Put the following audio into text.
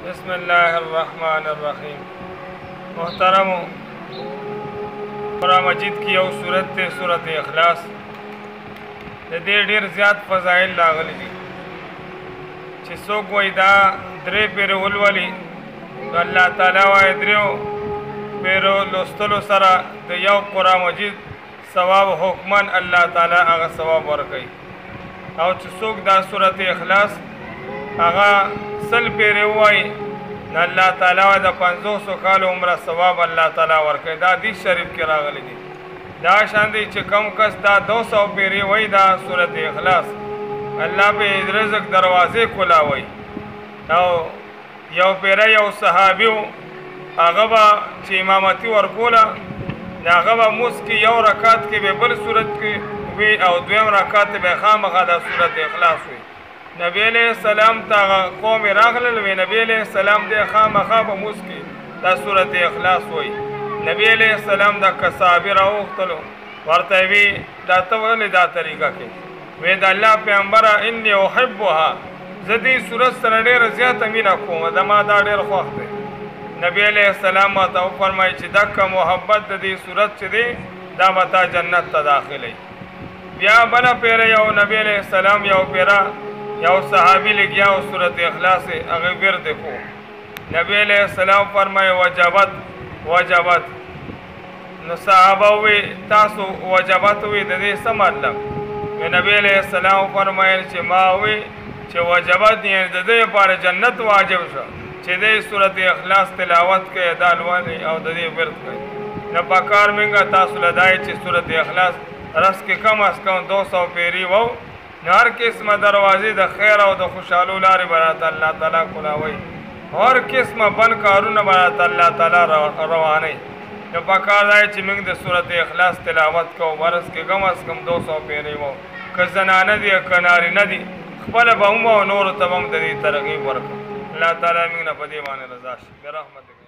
بسم الله الرحمن الرحیم. محترم قرآن مجید کی یو صورت ته صورت اخلاص د دې ډېر زیات فضایل راغلي دي چې څوک وایي دا درې پیرې ولولي نو الله تعالی وایي دریو پیرو لوستلو سره د یو قرآن مجید ثواب حکمن الله تعالی هغه ثواب ورکوي او چې څوک دا صورت اخلاص هغه سل پیرې ووایي نو الله تعالی وایي د 500 کالو عمره ثواب الله تعالی ورکوي. دا حدیث شریف کې راغلی دی. دا شان دی چې کم کس دا 200 پیرې وایي دا صورت اخلاص الله به رزق دروازې کولاوي. او یو پیره یو صحابي و هغه به چې امامتي ورکوله د هغه به مونځ کې یو رکعت کې به بل صورت کې وي او دویم رکعت به خامخا دا صورت اخلاص وي. نبی علیہ السلام ته قوم راغلل وی نبی علیہ السلام د خامخا به مونځ کې دا صورت اخلاص وي. نبی علیہ السلام د صحابي راوختلو ورته وی دا ته ولې دا طریقه کې وی د الله پیغمبره انی احبها زه دې صورت سره ډېره زیاته مینه کوم زما دا ډېر خوښ دی. نبی علیہ السلام ماته وفرمایي چې دکه محبت د دې صورت چې دی دا به تا جنت ته داخلوي. بیا بله پیره یو نبی علیہ السلام یو پیره یو صحابي لګیا او صورت اخلاص هغه ورد کو. نبی علیہ السلام فرمایي وجبت وجبت. نو صحابه وی تاسو وجبت وی د دې څه مطلب؟ نبی علیہ السلام فرمایل چې ما وی چې وجبت یې د دې لپاره جنت واجب شو چې دې صورت اخلاص تلاوت کوي دا لولي او د دې ورد کوي. نه پکار منګه تاسو لدای چې صورت اخلاص رس کې کم از کم 200 پیری وو نو هر قسمه دروازې د خیر او د خوشحالو لارې برات الله تعالی کولاوي. هر قسمه بن کارونه برات الله تعالی رواني. نو پکار دی چې موږ د صورت اخلاص تلاوت کوو ورس کې کم از کم 200 پیری وو که زنانه دي که نارینه دي خپله به هم او نورو ته به هم د دې ترغیب ورکړو. الله تعالی موږ نه په دې باندې رضا شي برحمتک.